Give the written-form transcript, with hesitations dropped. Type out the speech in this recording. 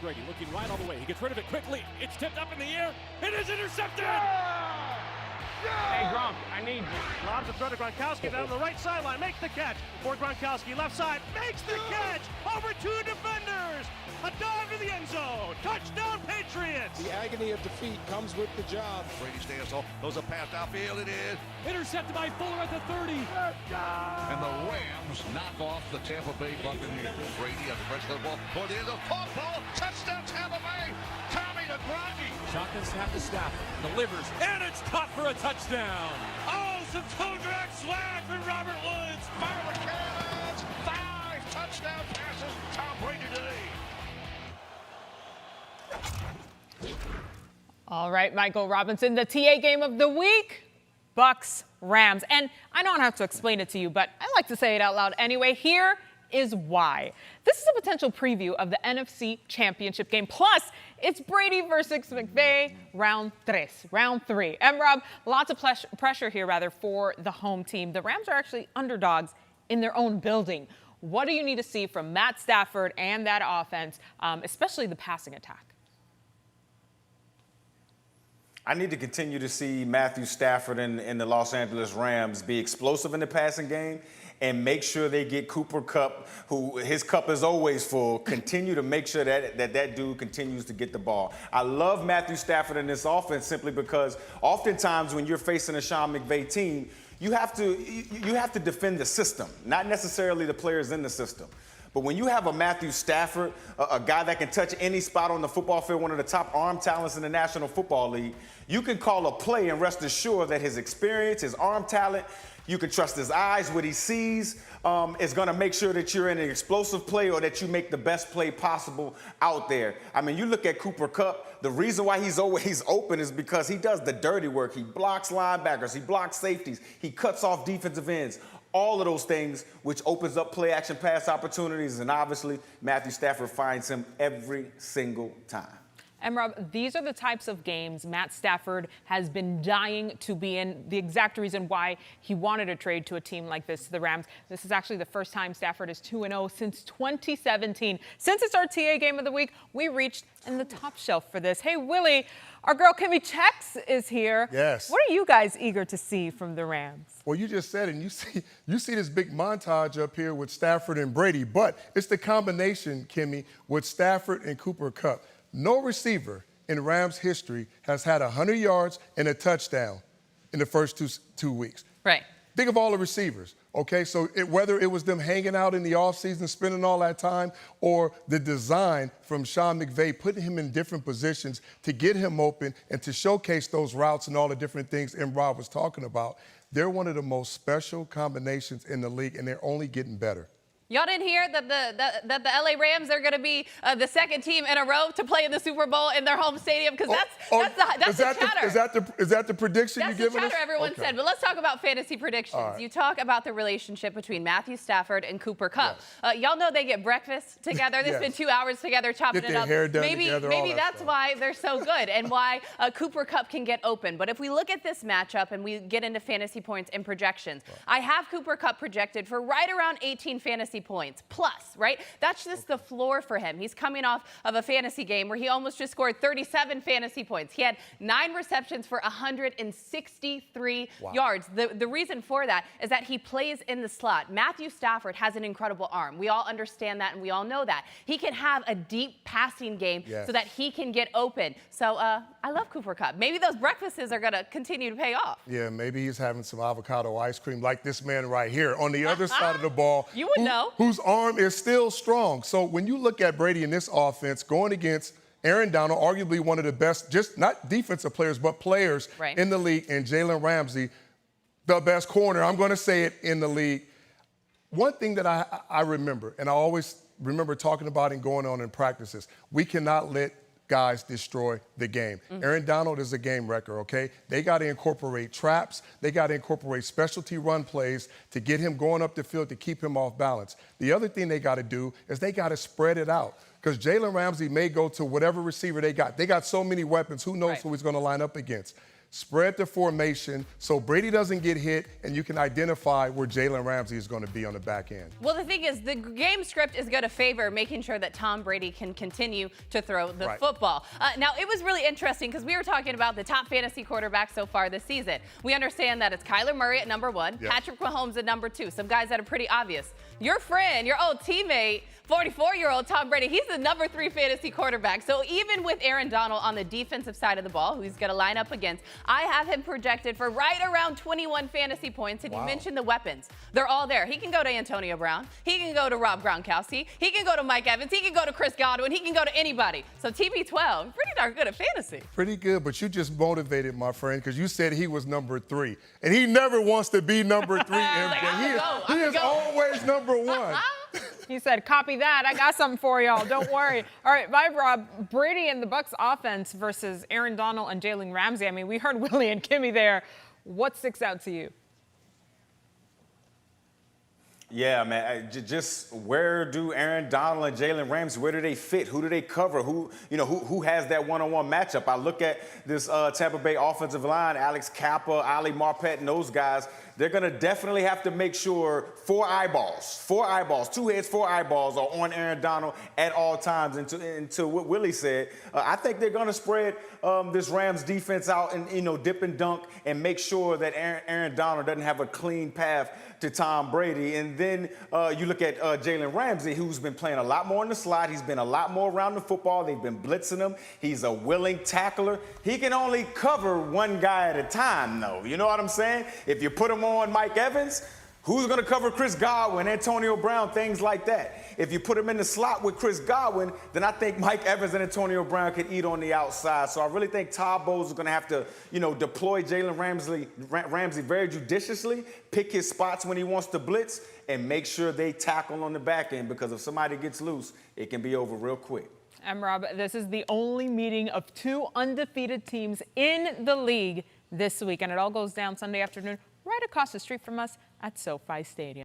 Brady looking right all the way. He gets rid of it quickly. It's tipped up in the air. It is intercepted! Hey, Gronk, I need you. Lobs the throw to Gronkowski down the right sideline. Makes the catch. For Gronkowski, left side. Makes the catch. Over two defenders. A dive to the end zone. Touchdown, Patriots. The agony of defeat comes with the job. Brady stands off. Those are passed outfield. It is. Intercepted by Fuller at the 30. And the Rams knock off the Tampa Bay Buccaneers. Brady has the rest of the ball. For the end of football. Touchdown, Tampa Bay. Tommy to Gronky. Shotgun snap to Stafford. Delivers. And it's caught for a touchdown. Oh, some toe drag swag from Robert Woods. Fire the cannons. 5 touchdown passes. Tom Brady today. All right, Michael Robinson, the TA game of the week, Bucks, Rams. And I don't have to explain it to you, but I like to say it out loud anyway. Here is why. This is a potential preview of the NFC Championship game. Plus, it's Brady versus McVay, round 3. And Rob, lots of pressure here, for the home team. The Rams are actually underdogs in their own building. What do you need to see from Matt Stafford and that offense, especially the passing attack? I need to continue to see Matthew Stafford and the Los Angeles Rams be explosive in the passing game and make sure they get Cooper Kupp, who his cup is always full, continue to make sure that dude continues to get the ball. I love Matthew Stafford in this offense simply because oftentimes when you're facing a Sean McVay team, you have to defend the system, not necessarily the players in the system. But when you have a Matthew Stafford, a guy that can touch any spot on the football field, one of the top arm talents in the National Football League, you can call a play and rest assured that his experience, his arm talent, you can trust his eyes, what he sees, is going to make sure that you're in an explosive play or that you make the best play possible out there. I mean, you look at Cooper Kupp, the reason why he's always open is because he does the dirty work. He blocks linebackers, he blocks safeties, he cuts off defensive ends. All of those things, which opens up play action pass opportunities, and obviously Matthew Stafford finds him every single time. And Rob, these are the types of games Matt Stafford has been dying to be in, the exact reason why he wanted to trade to a team like this, the Rams. This is actually the first time Stafford is 2-0 since 2017. Since it's our TA game of the week, we reached in the top shelf for this. Hey, Willie, our girl Kimmy Chex is here. Yes. What are you guys eager to see from the Rams? Well, you just said it, and you see this big montage up here with Stafford and Brady, but it's the combination, Kimmy, with Stafford and Cooper Kupp. No receiver in Rams history has had 100 yards and a touchdown in the first two weeks. Right. Think of all the receivers, okay? So whether it was them hanging out in the offseason, spending all that time, or the design from Sean McVay, putting him in different positions to get him open and to showcase those routes and all the different things Rob was talking about, they're one of the most special combinations in the league, and they're only getting better. Y'all didn't hear that the LA Rams are going to be the second team in a row to play in the Super Bowl in their home stadium? Because that's the chatter. Is that the prediction you're giving us? That's the chatter everyone said. But let's talk about fantasy predictions. Right. You talk about the relationship between Matthew Stafford and Cooper Kupp. Yes. Y'all know they get breakfast together. They Yes. spend 2 hours together chopping Get it their up. hair done together, all Maybe that that's stuff. why they're so good and why Cooper Kupp can get open. But if we look at this matchup and we get into fantasy points and projections, I have Cooper Kupp projected for right around 18 fantasy points plus. Right? That's just the floor for him. He's coming off of a fantasy game where he almost just scored 37 fantasy points. He had 9 receptions for 163 yards. The reason for that is that he plays in the slot. Matthew Stafford has an incredible arm. We all understand that and we all know that. He can have a deep passing game so that he can get open. So I love Cooper Kupp. Maybe those breakfasts are going to continue to pay off. Yeah, maybe he's having some avocado ice cream like this man right here on the other side of the ball. You would know. Whose arm is still strong. So when you look at Brady in this offense going against Aaron Donald, arguably one of the best, just not defensive players, but players in the league, and Jalen Ramsey, the best corner, I'm going to say it, in the league. One thing that I remember, and I always remember talking about and going on in practices, we cannot let guys destroy the game. Aaron Donald is a game wrecker, okay? They got to incorporate traps. They got to incorporate specialty run plays to get him going up the field to keep him off balance. The other thing they got to do is they got to spread it out because Jalen Ramsey may go to whatever receiver they got. They got so many weapons. Who knows who he's going to line up against? spread the formation so Brady doesn't get hit, and you can identify where Jalen Ramsey is going to be on the back end. Well, the thing is, the game script is going to favor making sure that Tom Brady can continue to throw the football. Now, it was really interesting because we were talking about the top fantasy quarterback so far this season. We understand that it's Kyler Murray at number 1, Patrick Mahomes at number 2, some guys that are pretty obvious. Your friend, your old teammate, 44-year-old Tom Brady, he's the number 3 fantasy quarterback. So even with Aaron Donald on the defensive side of the ball, who he's going to line up against, I have him projected for right around 21 fantasy points. And you mentioned the weapons. They're all there. He can go to Antonio Brown. He can go to Rob Gronkowski. He can go to Mike Evans. He can go to Chris Godwin. He can go to anybody. So TB12, pretty darn good at fantasy. Pretty good, but you just motivated, my friend, because you said he was number 3. And he never wants to be number 3. He is always number 1. He said, copy that. I got something for y'all. Don't worry. All right, bye, Rob. Brady and the Bucs offense versus Aaron Donald and Jalen Ramsey. I mean, we heard Willie and Kimmy there. What sticks out to you? Yeah, man. Just where do Aaron Donald and Jalen Ramsey, where do they fit? Who do they cover? Who has that one-on-one matchup? I look at this Tampa Bay offensive line, Alex Kappa, Ali Marpet, and those guys. They're going to definitely have to make sure 4 eyeballs, 2 heads, 4 eyeballs are on Aaron Donald at all times. And to what Willie said, I think they're going to spread this Rams defense out and, dip and dunk and make sure that Aaron Donald doesn't have a clean path to Tom Brady. And then you look at Jalen Ramsey, who's been playing a lot more in the slot. He's been a lot more around the football. They've been blitzing him. He's a willing tackler. He can only cover one guy at a time, though. You know what I'm saying? If you put him on Mike Evans, who's going to cover Chris Godwin, Antonio Brown, things like that? If you put him in the slot with Chris Godwin, then I think Mike Evans and Antonio Brown could eat on the outside. So I really think Todd Bowles is going to have to, deploy Jalen Ramsey very judiciously, pick his spots when he wants to blitz, and make sure they tackle on the back end, because if somebody gets loose, it can be over real quick. And Rob, this is the only meeting of 2 undefeated teams in the league this week, and it all goes down Sunday afternoon right across the street from us at SoFi Stadium.